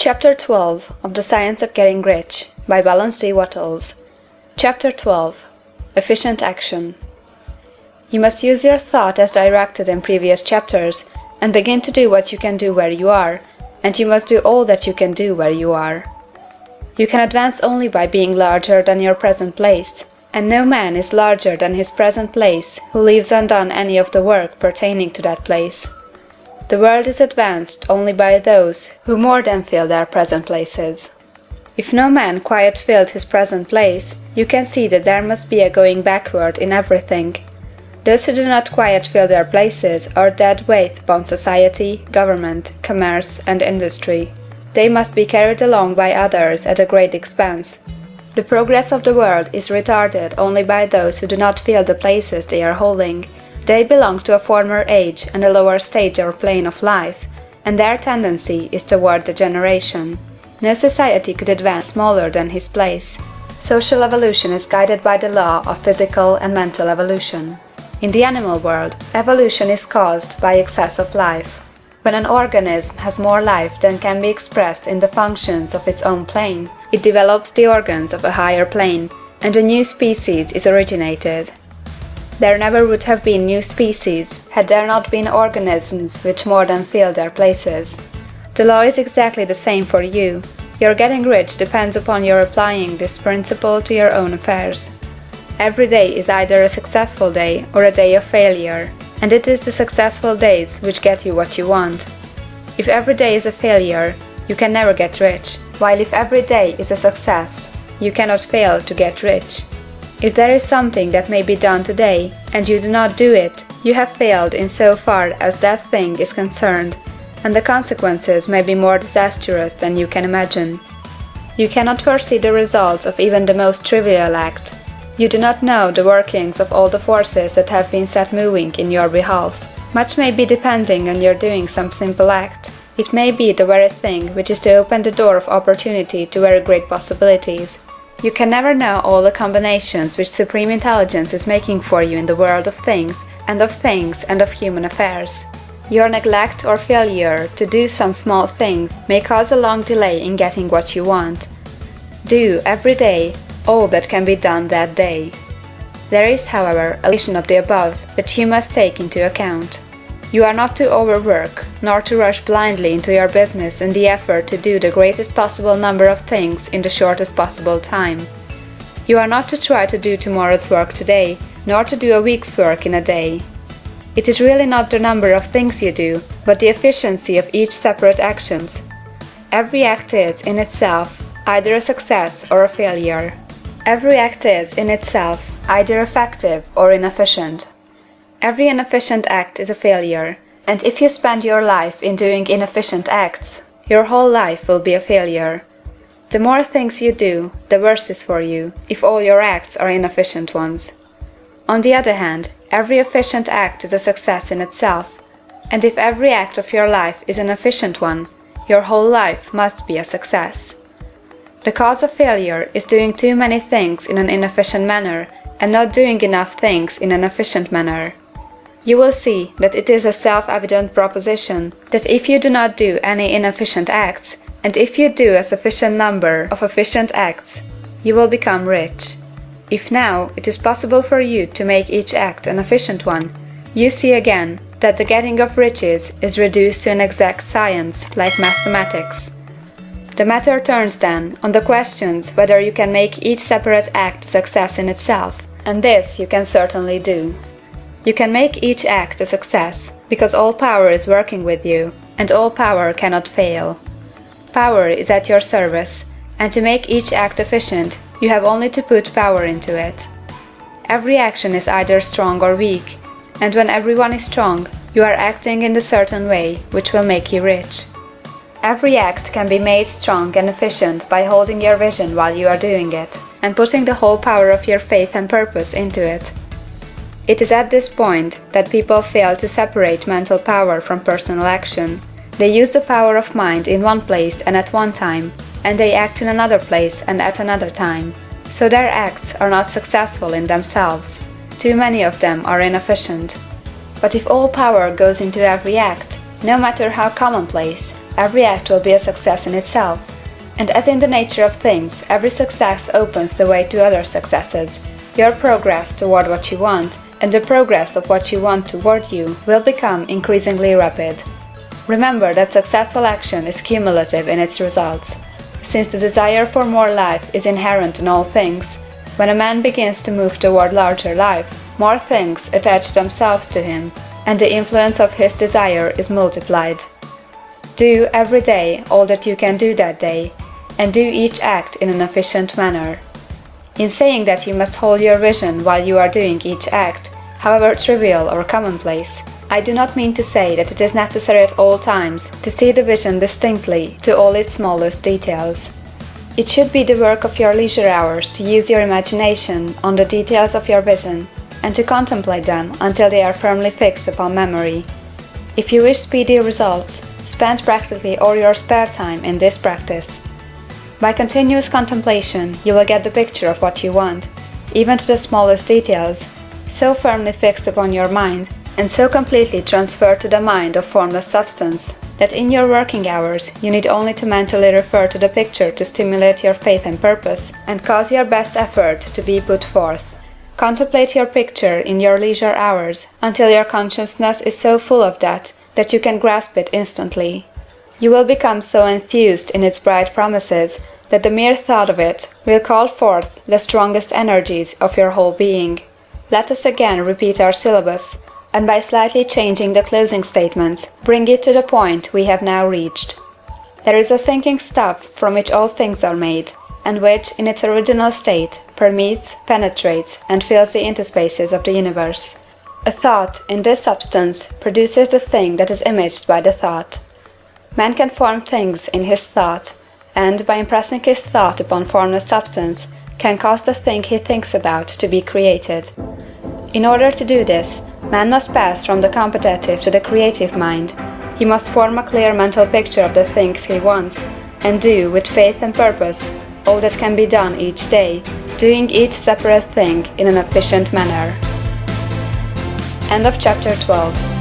Chapter 12 of The Science of Getting Rich by Wallace D. Wattles. Chapter 12 Efficient Action. You must use your thought as directed in previous chapters, and begin to do what you can do where you are, and you must do all that you can do where you are. You can advance only by being larger than your present place, and no man is larger than his present place who leaves undone any of the work pertaining to that place. The world is advanced only by those who more than fill their present places. If no man quite filled his present place, you can see that there must be a going backward in everything. Those who do not quite fill their places are dead weight upon society, government, commerce, and industry. They must be carried along by others at a great expense. The progress of the world is retarded only by those who do not fill the places they are holding. They belong to a former age and a lower stage or plane of life, and their tendency is toward degeneration. No society could advance smaller than his place. Social evolution is guided by the law of physical and mental evolution. In the animal world, evolution is caused by excess of life. When an organism has more life than can be expressed in the functions of its own plane, it develops the organs of a higher plane, and a new species is originated. There never would have been new species had there not been organisms which more than filled their places. The law is exactly the same for you. Your getting rich depends upon your applying this principle to your own affairs. Every day is either a successful day or a day of failure, and it is the successful days which get you what you want. If every day is a failure, you can never get rich, while if every day is a success, you cannot fail to get rich. If there is something that may be done today, and you do not do it, you have failed in so far as that thing is concerned, and the consequences may be more disastrous than you can imagine. You cannot foresee the results of even the most trivial act. You do not know the workings of all the forces that have been set moving in your behalf. Much may be depending on your doing some simple act. It may be the very thing which is to open the door of opportunity to very great possibilities. You can never know all the combinations which Supreme Intelligence is making for you in the world of things and of human affairs. Your neglect or failure to do some small thing may cause a long delay in getting what you want. Do, every day, all that can be done that day. There is, however, a limitation of the above that you must take into account. You are not to overwork, nor to rush blindly into your business in the effort to do the greatest possible number of things in the shortest possible time. You are not to try to do tomorrow's work today, nor to do a week's work in a day. It is really not the number of things you do, but the efficiency of each separate action. Every act is, in itself, either a success or a failure. Every act is, in itself, either effective or inefficient. Every inefficient act is a failure, and if you spend your life in doing inefficient acts, your whole life will be a failure. The more things you do, the worse is for you, if all your acts are inefficient ones. On the other hand, every efficient act is a success in itself, and if every act of your life is an efficient one, your whole life must be a success. The cause of failure is doing too many things in an inefficient manner, and not doing enough things in an efficient manner. You will see that it is a self-evident proposition that if you do not do any inefficient acts, and if you do a sufficient number of efficient acts, you will become rich. If now it is possible for you to make each act an efficient one, you see again that the getting of riches is reduced to an exact science like mathematics. The matter turns then on the questions whether you can make each separate act a success in itself, and this you can certainly do. You can make each act a success, because all power is working with you, and all power cannot fail. Power is at your service, and to make each act efficient, you have only to put power into it. Every action is either strong or weak, and when everyone is strong, you are acting in a certain way which will make you rich. Every act can be made strong and efficient by holding your vision while you are doing it, and putting the whole power of your faith and purpose into it. It is at this point that people fail to separate mental power from personal action. They use the power of mind in one place and at one time, and they act in another place and at another time. So their acts are not successful in themselves. Too many of them are inefficient. But if all power goes into every act, no matter how commonplace, every act will be a success in itself. And as in the nature of things, every success opens the way to other successes. Your progress toward what you want, and the progress of what you want toward you, will become increasingly rapid. Remember that successful action is cumulative in its results. Since the desire for more life is inherent in all things, when a man begins to move toward larger life, more things attach themselves to him, and the influence of his desire is multiplied. Do every day all that you can do that day, and do each act in an efficient manner. In saying that you must hold your vision while you are doing each act, however trivial or commonplace, I do not mean to say that it is necessary at all times to see the vision distinctly to all its smallest details. It should be the work of your leisure hours to use your imagination on the details of your vision, and to contemplate them until they are firmly fixed upon memory. If you wish speedy results, spend practically all your spare time in this practice. By continuous contemplation, you will get the picture of what you want, even to the smallest details, so firmly fixed upon your mind, and so completely transferred to the mind of formless substance, that in your working hours you need only to mentally refer to the picture to stimulate your faith and purpose, and cause your best effort to be put forth. Contemplate your picture in your leisure hours until your consciousness is so full of that you can grasp it instantly. You will become so enthused in its bright promises that the mere thought of it will call forth the strongest energies of your whole being. Let us again repeat our syllabus, and by slightly changing the closing statements, bring it to the point we have now reached. There is a thinking stuff from which all things are made, and which, in its original state, permeates, penetrates, and fills the interspaces of the universe. A thought, in this substance, produces the thing that is imaged by the thought. Man can form things in his thought, and, by impressing his thought upon formless substance, can cause the thing he thinks about to be created. In order to do this, man must pass from the competitive to the creative mind. He must form a clear mental picture of the things he wants, and do, with faith and purpose, all that can be done each day, doing each separate thing in an efficient manner. End of chapter 12.